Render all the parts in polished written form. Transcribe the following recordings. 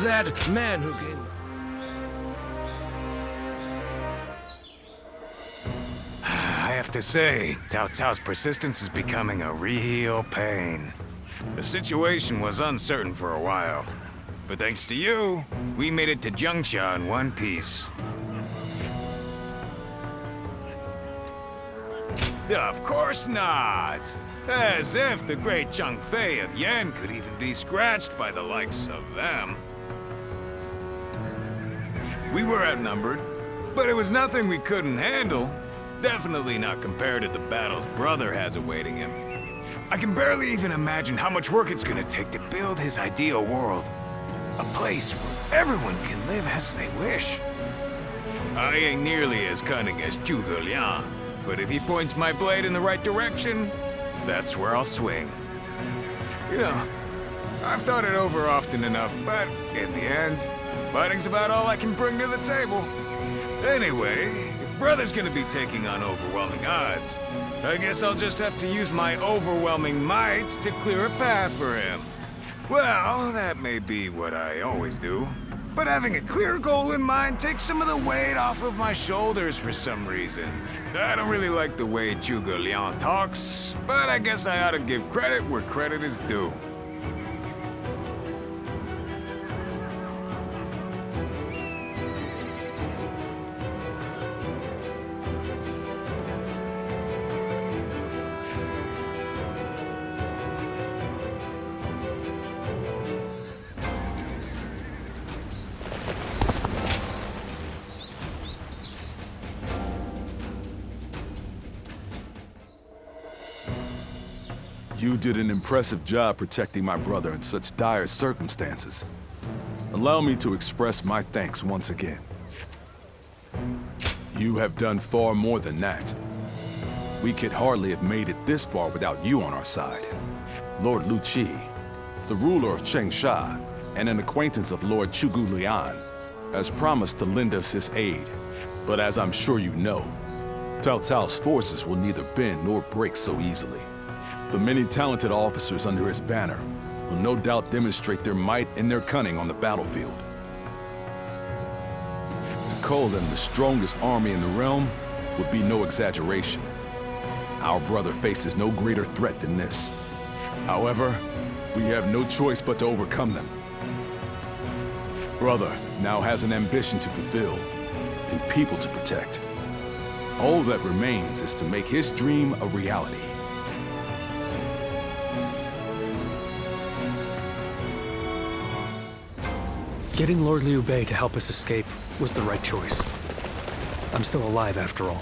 That man who came... I have to say, Cao Cao's persistence is becoming a real pain. The situation was uncertain for a while, but thanks to you, we made it to Zhang in one piece. Of course not! As if the great Zhang Fei of Yan could even be scratched by the likes of them. We were outnumbered, but it was nothing we couldn't handle. Definitely not compared to the battles Brother has awaiting him. I can barely even imagine how much work it's gonna take to build his ideal world. A place where everyone can live as they wish. I ain't nearly as cunning as Zhuge Liang, but if he points my blade in the right direction, that's where I'll swing. You know, I've thought it over often enough, but in the end, fighting's about all I can bring to the table. Anyway, if Brother's gonna be taking on overwhelming odds, I guess I'll just have to use my overwhelming might to clear a path for him. Well, that may be what I always do, but having a clear goal in mind takes some of the weight off of my shoulders for some reason. I don't really like the way Zhuge Liang talks, but I guess I ought to give credit where credit is due. You did an impressive job protecting my brother in such dire circumstances. Allow me to express my thanks once again. You have done far more than that. We could hardly have made it this far without you on our side. Lord Liu Bei, the ruler of Changsha, and an acquaintance of Lord Zhuge Liang, has promised to lend us his aid. But as I'm sure you know, Cao Cao's forces will neither bend nor break so easily. The many talented officers under his banner will no doubt demonstrate their might and their cunning on the battlefield. To call them the strongest army in the realm would be no exaggeration. Our brother faces no greater threat than this. However, we have no choice but to overcome them. Brother now has an ambition to fulfill and people to protect. All that remains is to make his dream a reality. Getting Lord Liu Bei to help us escape was the right choice. I'm still alive after all.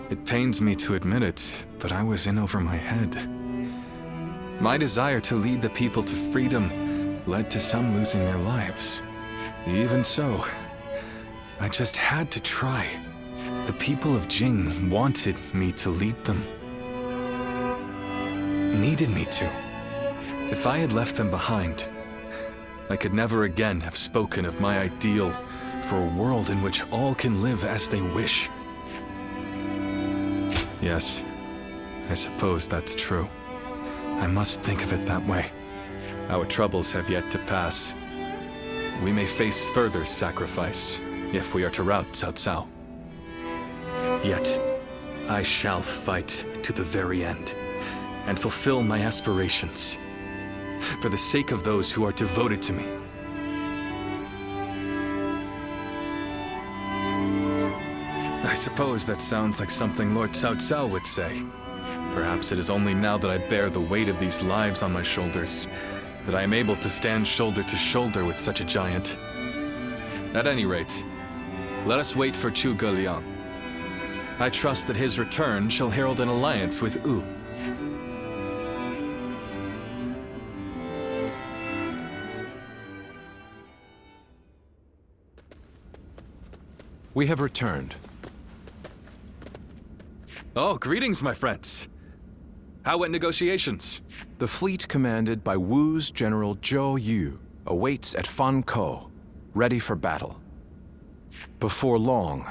It pains me to admit it, but I was in over my head. My desire to lead the people to freedom led to some losing their lives. Even so, I just had to try. The people of Jing wanted me to lead them. Needed me to. If I had left them behind, I could never again have spoken of my ideal for a world in which all can live as they wish. Yes, I suppose that's true. I must think of it that way. Our troubles have yet to pass. We may face further sacrifice if we are to rout Cao Cao. Yet, I shall fight to the very end and fulfill my aspirations for the sake of those who are devoted to me. I suppose that sounds like something Lord Cao Cao would say. Perhaps it is only now that I bear the weight of these lives on my shoulders that I am able to stand shoulder to shoulder with such a giant. At any rate, let us wait for Zhuge Liang. I trust that his return shall herald an alliance with Wu. We have returned. Oh, greetings, my friends. How went negotiations? The fleet commanded by Wu's General Zhou Yu awaits at Fankou, ready for battle. Before long,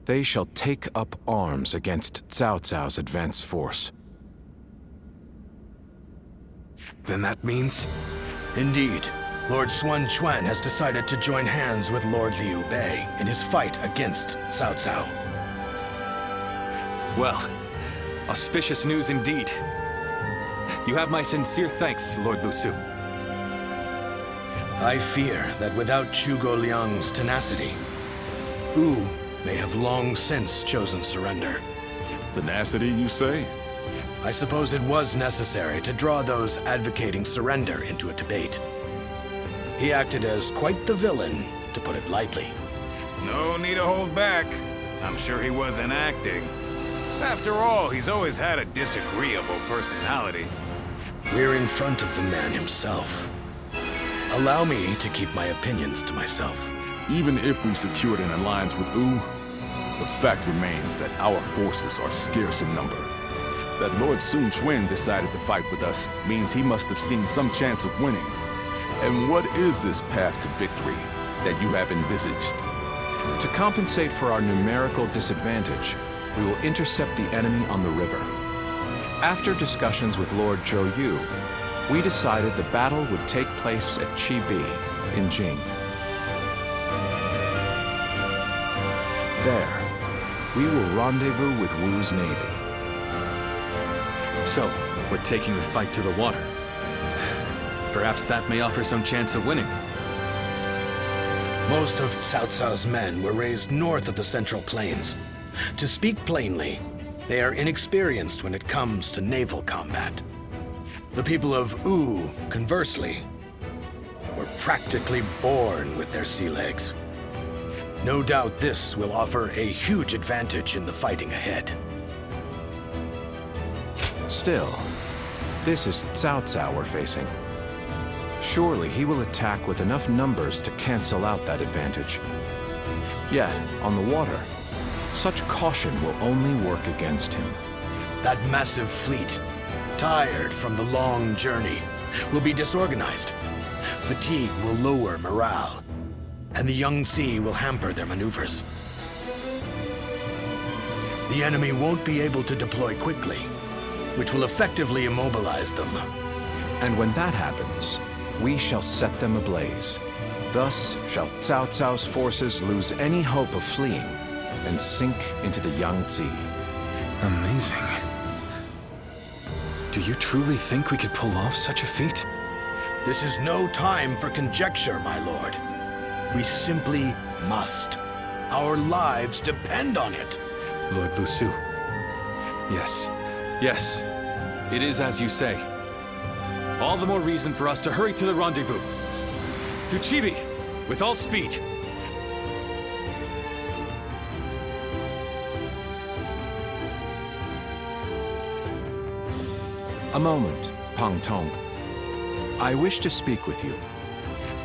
they shall take up arms against Cao Cao's advance force. Then that means... Indeed. Lord Xuan Chuan has decided to join hands with Lord Liu Bei in his fight against Cao Cao. Well, auspicious news indeed. You have my sincere thanks, Lord Lu Su. I fear that without Zhuge Liang's tenacity, Wu may have long since chosen surrender. Tenacity, you say? I suppose it was necessary to draw those advocating surrender into a debate. He acted as quite the villain, to put it lightly. No need to hold back. I'm sure he wasn't acting. After all, he's always had a disagreeable personality. We're in front of the man himself. Allow me to keep my opinions to myself. Even if we secured an alliance with Wu, the fact remains that our forces are scarce in number. That Lord Sun Quan decided to fight with us means he must have seen some chance of winning. And what is this path to victory that you have envisaged? To compensate for our numerical disadvantage, we will intercept the enemy on the river. After discussions with Lord Zhou Yu, we decided the battle would take place at Chibi in Jing. There, we will rendezvous with Wu's navy. So, we're taking the fight to the water. Perhaps that may offer some chance of winning. Most of Cao Cao's men were raised north of the Central Plains. To speak plainly, they are inexperienced when it comes to naval combat. The people of Wu, conversely, were practically born with their sea legs. No doubt this will offer a huge advantage in the fighting ahead. Still, this is Cao Cao we're facing. Surely he will attack with enough numbers to cancel out that advantage. Yet, on the water, such caution will only work against him. That massive fleet, tired from the long journey, will be disorganized. Fatigue will lower morale, and the Yangtze will hamper their maneuvers. The enemy won't be able to deploy quickly, which will effectively immobilize them. And when that happens, we shall set them ablaze. Thus shall Cao Cao's forces lose any hope of fleeing and sink into the Yangtze. Amazing. Do you truly think we could pull off such a feat? This is no time for conjecture, my lord. We simply must. Our lives depend on it. Lord Lu Su. Yes. Yes. It is as you say. All the more reason for us to hurry to the rendezvous. To Chibi, with all speed. A moment, Pang Tong. I wish to speak with you.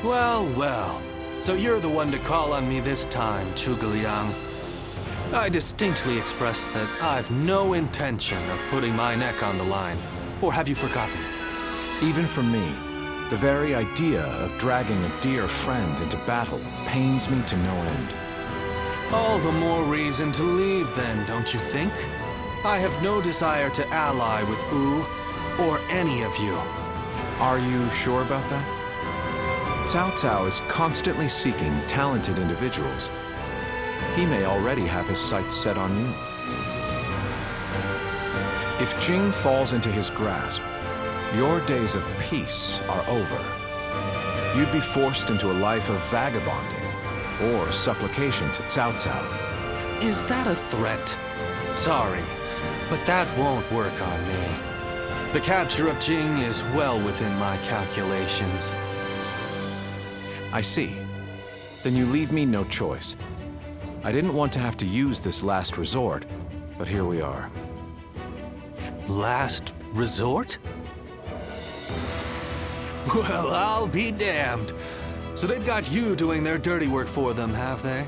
Well, well. So you're the one to call on me this time, Zhuge Liang. I distinctly expressed that I've no intention of putting my neck on the line. Or have you forgotten? Even for me, the very idea of dragging a dear friend into battle pains me to no end. All the more reason to leave then, don't you think? I have no desire to ally with Wu or any of you. Are you sure about that? Cao Cao is constantly seeking talented individuals. He may already have his sights set on you. If Jing falls into his grasp, your days of peace are over. You'd be forced into a life of vagabonding or supplication to Cao Cao. Is that a threat? Sorry, but that won't work on me. The capture of Jing is well within my calculations. I see. Then you leave me no choice. I didn't want to have to use this last resort, but here we are. Last resort? Well, I'll be damned. So they've got you doing their dirty work for them, have they?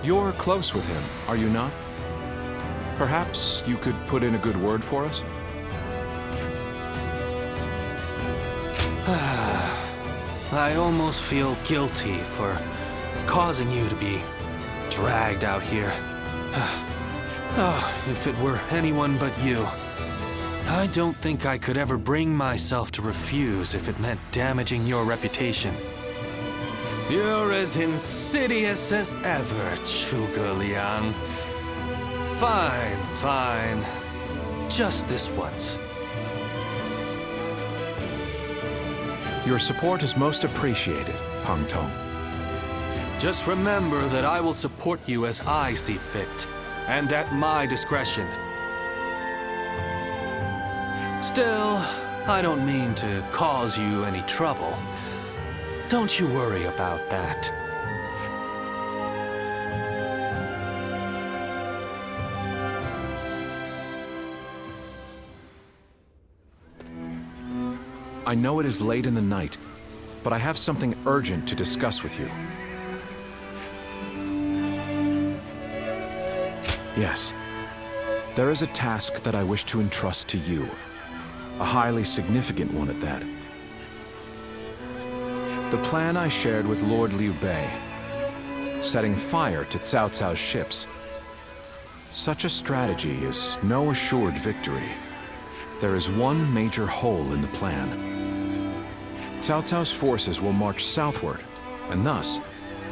You're close with him, are you not? Perhaps you could put in a good word for us? I almost feel guilty for causing you to be dragged out here. Oh, if it were anyone but you. I don't think I could ever bring myself to refuse if it meant damaging your reputation. You're as insidious as ever, Zhuge Liang. Fine, fine. Just this once. Your support is most appreciated, Peng Tong. Just remember that I will support you as I see fit, and at my discretion. Still, I don't mean to cause you any trouble. Don't you worry about that. I know it is late in the night, but I have something urgent to discuss with you. Yes, there is a task that I wish to entrust to you. A highly significant one at that. The plan I shared with Lord Liu Bei, setting fire to Cao Cao's ships. Such a strategy is no assured victory. There is one major hole in the plan. Cao Cao's forces will march southward, and thus,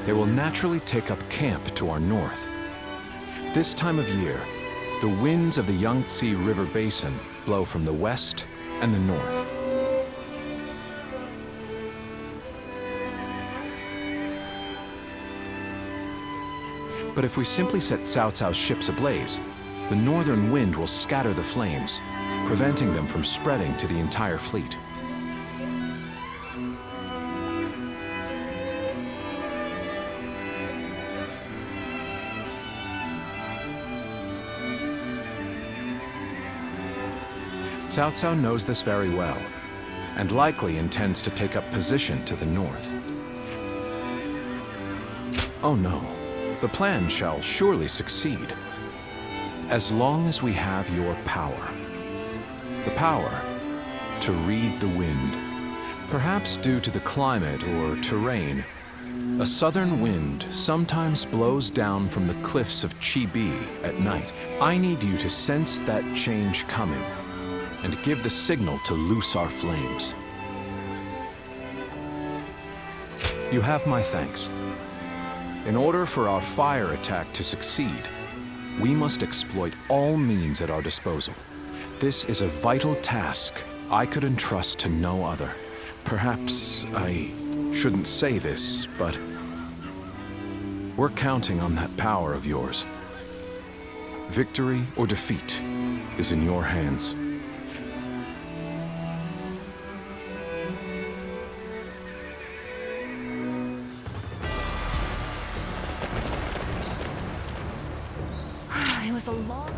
they will naturally take up camp to our north. This time of year, the winds of the Yangtze River Basin blow from the west and the north. But if we simply set Cao Cao's ships ablaze, the northern wind will scatter the flames, preventing them from spreading to the entire fleet. Cao Cao knows this very well, and likely intends to take up position to the north. Oh no, the plan shall surely succeed, as long as we have your power. The power to read the wind. Perhaps due to the climate or terrain, a southern wind sometimes blows down from the cliffs of Chibi at night. I need you to sense that change coming, and give the signal to loose our flames. You have my thanks. In order for our fire attack to succeed, we must exploit all means at our disposal. This is a vital task I could entrust to no other. Perhaps I shouldn't say this, but we're counting on that power of yours. Victory or defeat is in your hands. It was a long...